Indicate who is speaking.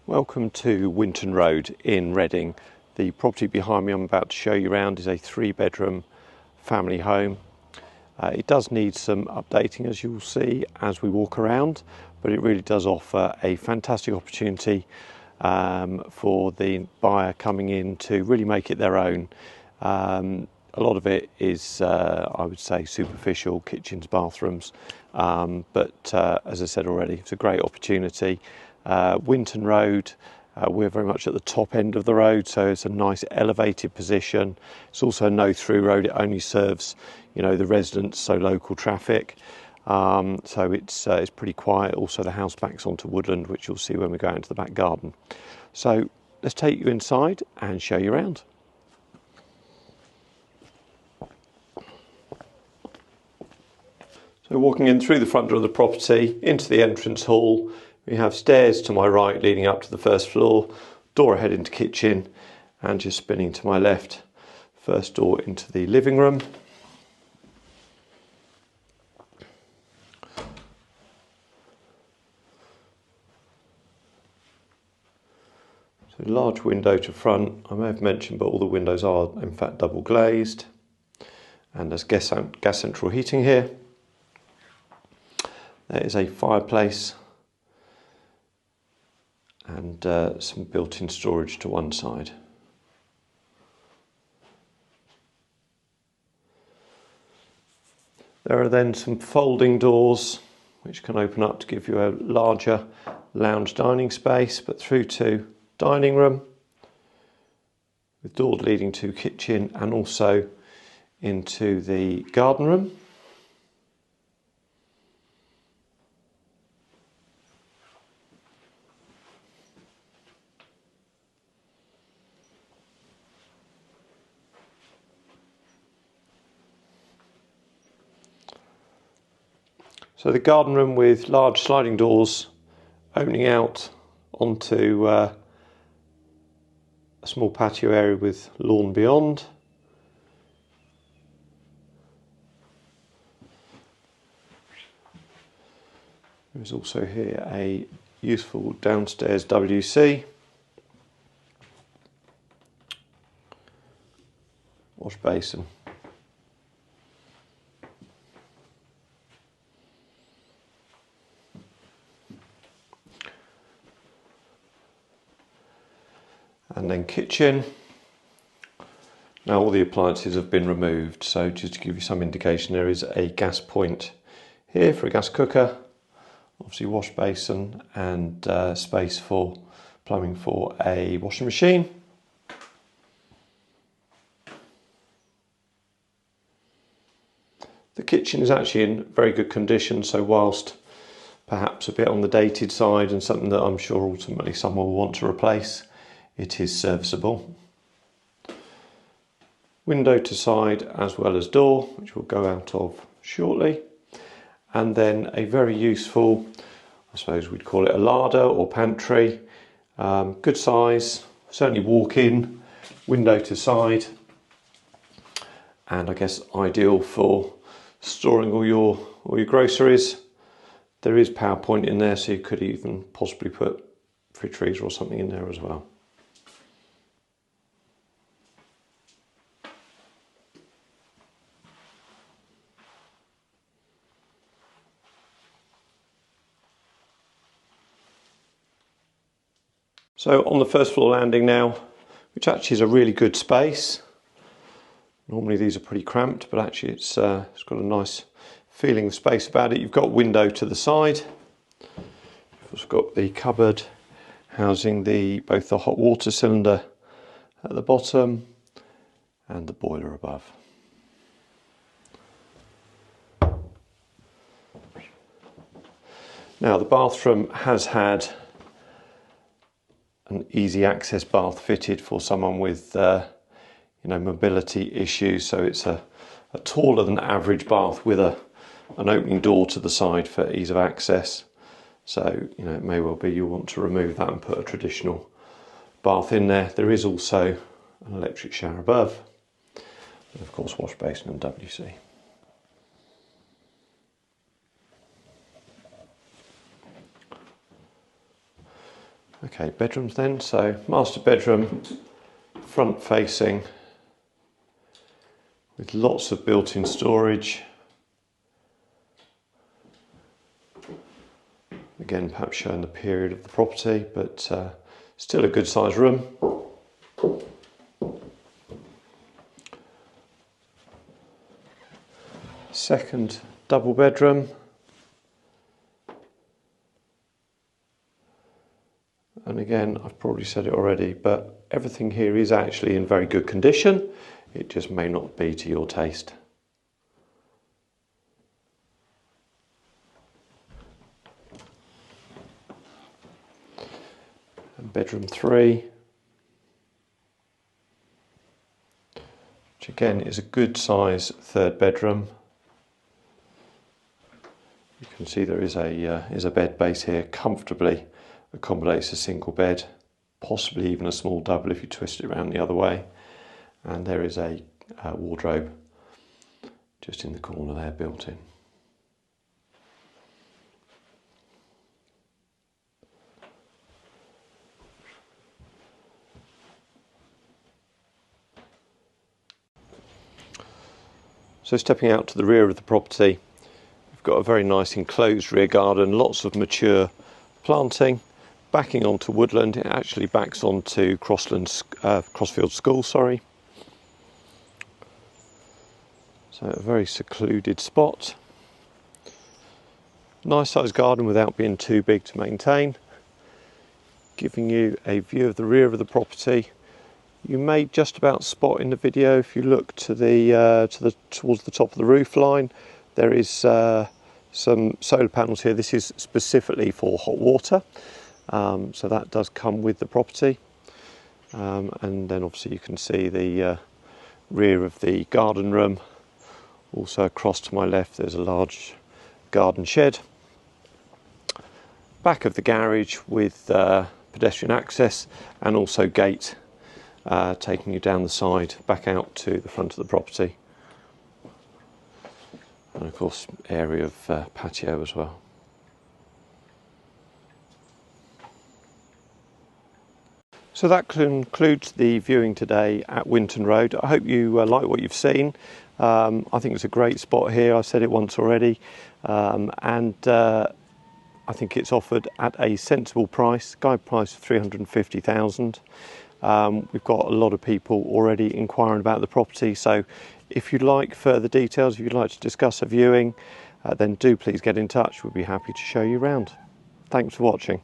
Speaker 1: Welcome to Winton Road in Reading. The property behind me I'm about to show you around is a 3-bedroom family home. It does need some updating, as you'll see as we walk around, but it really does offer a fantastic opportunity for the buyer coming in to really make it their own. A lot of it is, I would say, superficial, kitchens, bathrooms, but as I said already, it's a great opportunity. Winton Road, we're very much at the top end of the road, so it's a nice elevated position. It's also a no-through road. It only serves, the residents, so local traffic. So it's pretty quiet. Also, the house backs onto woodland, which you'll see when we go into the back garden. So let's take you inside and show you around. So walking in through the front door of the property into the entrance hall, we have stairs to my right leading up to the first floor, door ahead into kitchen, and just spinning to my left, first door into the living room. So large window to front. I may have mentioned, but all the windows are in fact double glazed, and there's gas central heating here. There is a fireplace and some built-in storage to one side. There are then some folding doors which can open up to give you a larger lounge dining space, but through to dining room with doors leading to kitchen and also into the garden room. So the garden room with large sliding doors opening out onto a small patio area with lawn beyond. There is also here a useful downstairs WC. Wash basin. And then kitchen. Now all the appliances have been removed, so just to give you some indication, there is a gas point here for a gas cooker, obviously wash basin, and space for plumbing for a washing machine. The kitchen is actually in very good condition, so whilst perhaps a bit on the dated side and something that I'm sure ultimately someone will want to replace, it is serviceable. Window to side as well as door, which we'll go out of shortly. And then a very useful, I suppose we'd call it a larder or pantry. Good size, certainly walk in, window to side. And I guess ideal for storing all your groceries. There is power point in there, so you could even possibly put fridge freezer or something in there as well. So on the first floor landing now, which actually is a really good space. Normally these are pretty cramped, but actually it's got a nice feeling of space about it. You've got window to the side. You've also got the cupboard housing both the hot water cylinder at the bottom and the boiler above. Now the bathroom has had an easy access bath fitted for someone with mobility issues, so it's a taller than average bath with an opening door to the side for ease of access. So it may well be you'll want to remove that and put a traditional bath in there. There is also an electric shower above, and of course wash basin and WC. Okay, bedrooms then. So master bedroom, front facing, with lots of built-in storage. Again, perhaps showing the period of the property, but still a good sized room. Second double bedroom. And again, I've probably said it already, but everything here is actually in very good condition. It just may not be to your taste. And bedroom 3, which again is a good size third bedroom. You can see there is a bed base here, comfortably accommodates a single bed, possibly even a small double if you twist it around the other way. And there is a wardrobe just in the corner there, built in. So stepping out to the rear of the property, we've got a very nice enclosed rear garden, lots of mature planting. Backing onto woodland, it actually backs onto Crossfield School, sorry. So a very secluded spot. Nice sized garden without being too big to maintain. Giving you a view of the rear of the property. You may just about spot in the video, if you look to towards the top of the roof line, there is some solar panels here. This is specifically for hot water, so that does come with the property. And then obviously you can see the rear of the garden room. Also across to my left there's a large garden shed. Back of the garage with pedestrian access and also gate taking you down the side back out to the front of the property. And of course area of patio as well. So that concludes the viewing today at Winton Road. I hope you like what you've seen. I think it's a great spot here. I said it once already, and I think it's offered at a sensible price, guide price of $350,000. We've got a lot of people already inquiring about the property, so if you'd like further details, if you'd like to discuss a viewing, then do please get in touch. We'll be happy to show you around. Thanks for watching.